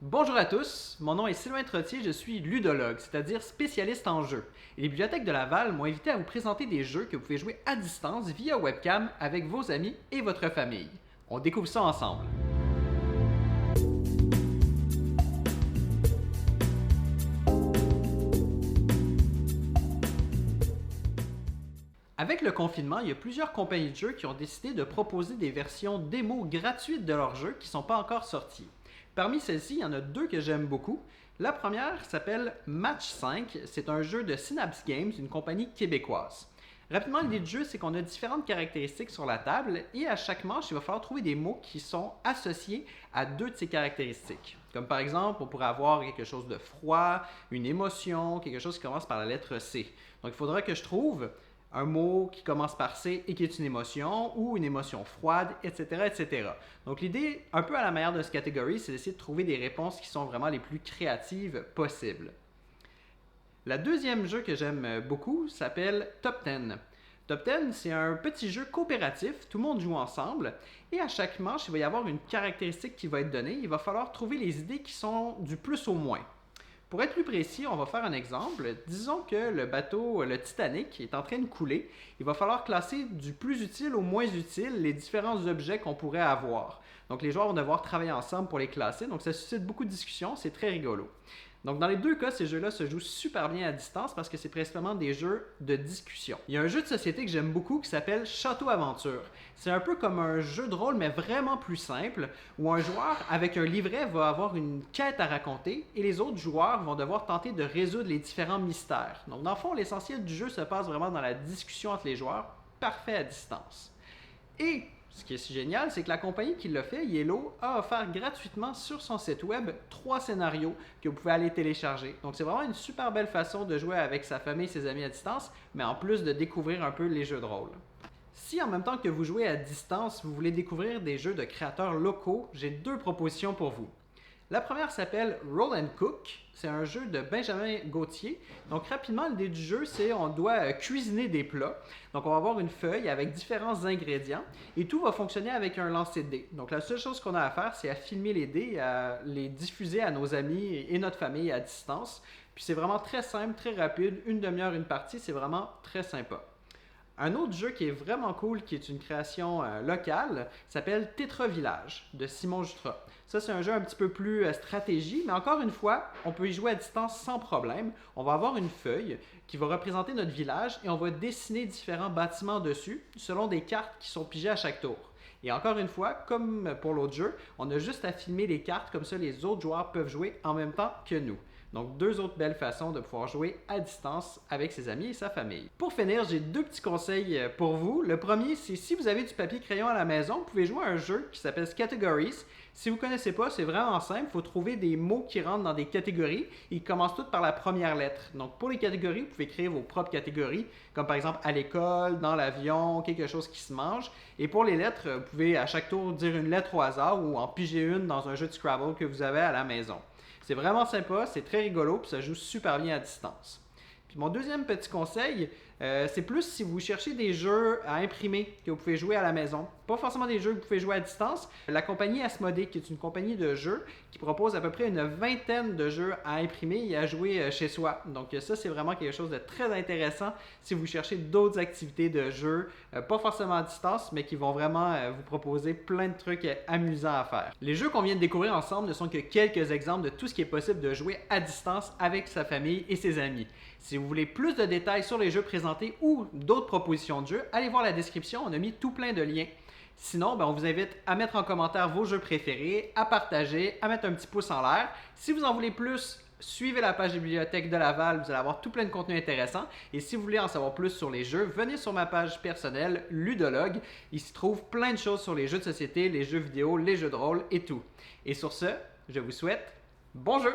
Bonjour à tous, mon nom est Sylvain Trottier, je suis ludologue, c'est-à-dire spécialiste en jeux. Et les bibliothèques de Laval m'ont invité à vous présenter des jeux que vous pouvez jouer à distance via webcam avec vos amis et votre famille. On découvre ça ensemble. Avec le confinement, il y a plusieurs compagnies de jeux qui ont décidé de proposer des versions démo gratuites de leurs jeux qui ne sont pas encore sortis. Parmi celles-ci, il y en a deux que j'aime beaucoup. La première s'appelle Match 5. C'est un jeu de Synapse Games, une compagnie québécoise. Rapidement, l'idée du jeu, c'est qu'on a différentes caractéristiques sur la table et à chaque manche, il va falloir trouver des mots qui sont associés à deux de ces caractéristiques. Comme par exemple, on pourrait avoir quelque chose de froid, une émotion, quelque chose qui commence par la lettre C. Donc, il faudra que je trouve un mot qui commence par C et qui est une émotion ou une émotion froide, etc., etc. Donc l'idée, un peu à la manière de ce catégorie, c'est d'essayer de trouver des réponses qui sont vraiment les plus créatives possibles. La deuxième jeu que j'aime beaucoup s'appelle Top 10. Top 10, c'est un petit jeu coopératif, tout le monde joue ensemble, et à chaque manche, il va y avoir une caractéristique qui va être donnée. Il va falloir trouver les idées qui sont du plus au moins. Pour être plus précis, on va faire un exemple. Disons que le bateau, le Titanic, est en train de couler. Il va falloir classer du plus utile au moins utile les différents objets qu'on pourrait avoir. Donc les joueurs vont devoir travailler ensemble pour les classer. Donc ça suscite beaucoup de discussions, c'est très rigolo. Donc dans les deux cas, ces jeux-là se jouent super bien à distance parce que c'est principalement des jeux de discussion. Il y a un jeu de société que j'aime beaucoup qui s'appelle Château Aventure. C'est un peu comme un jeu de rôle mais vraiment plus simple où un joueur avec un livret va avoir une quête à raconter et les autres joueurs vont devoir tenter de résoudre les différents mystères. Donc dans le fond, l'essentiel du jeu se passe vraiment dans la discussion entre les joueurs, parfait à distance. Et ce qui est génial, c'est que la compagnie qui l'a fait, Yellow, a offert gratuitement sur son site web 3 scénarios que vous pouvez aller télécharger. Donc c'est vraiment une super belle façon de jouer avec sa famille et ses amis à distance, mais en plus de découvrir un peu les jeux de rôle. Si en même temps que vous jouez à distance, vous voulez découvrir des jeux de créateurs locaux, j'ai deux propositions pour vous. La première s'appelle Roll and Cook. C'est un jeu de Benjamin Gauthier. Donc rapidement, l'idée du jeu, c'est on doit cuisiner des plats. Donc on va avoir une feuille avec différents ingrédients et tout va fonctionner avec un lancer de dés. Donc la seule chose qu'on a à faire, c'est à filmer les dés et à les diffuser à nos amis et notre famille à distance. Puis c'est vraiment très simple, très rapide. Une demi-heure, une partie, c'est vraiment très sympa. Un autre jeu qui est vraiment cool, qui est une création locale, s'appelle Tetra Village de Simon Jutras. Ça, c'est un jeu un petit peu plus stratégie, mais encore une fois, on peut y jouer à distance sans problème. On va avoir une feuille qui va représenter notre village et on va dessiner différents bâtiments dessus selon des cartes qui sont pigées à chaque tour. Et encore une fois, comme pour l'autre jeu, on a juste à filmer les cartes, comme ça les autres joueurs peuvent jouer en même temps que nous. Donc, deux autres belles façons de pouvoir jouer à distance avec ses amis et sa famille. Pour finir, j'ai deux petits conseils pour vous. Le premier, c'est si vous avez du papier crayon à la maison, vous pouvez jouer à un jeu qui s'appelle Categories. Si vous ne connaissez pas, c'est vraiment simple. Il faut trouver des mots qui rentrent dans des catégories. Ils commencent toutes par la première lettre. Donc, pour les catégories, vous pouvez créer vos propres catégories, comme par exemple à l'école, dans l'avion, quelque chose qui se mange. Et pour les lettres, vous pouvez à chaque tour dire une lettre au hasard ou en piger une dans un jeu de Scrabble que vous avez à la maison. C'est vraiment sympa, c'est très rigolo, puis ça joue super bien à distance. Puis mon deuxième petit conseil, c'est plus si vous cherchez des jeux à imprimer que vous pouvez jouer à la maison. Pas forcément des jeux que vous pouvez jouer à distance. La compagnie Asmodée, qui est une compagnie de jeux, qui propose à peu près une vingtaine de jeux à imprimer et à jouer chez soi. Donc ça, c'est vraiment quelque chose de très intéressant si vous cherchez d'autres activités de jeux, pas forcément à distance, mais qui vont vraiment vous proposer plein de trucs amusants à faire. Les jeux qu'on vient de découvrir ensemble ne sont que quelques exemples de tout ce qui est possible de jouer à distance avec sa famille et ses amis. Si vous voulez plus de détails sur les jeux présentés ou d'autres propositions de jeux, allez voir la description, on a mis tout plein de liens. Sinon, on vous invite à mettre en commentaire vos jeux préférés, à partager, à mettre un petit pouce en l'air. Si vous en voulez plus, suivez la page des bibliothèques de Laval, vous allez avoir tout plein de contenu intéressant. Et si vous voulez en savoir plus sur les jeux, venez sur ma page personnelle, Ludologue. Il se trouve plein de choses sur les jeux de société, les jeux vidéo, les jeux de rôle et tout. Et sur ce, je vous souhaite bon jeu!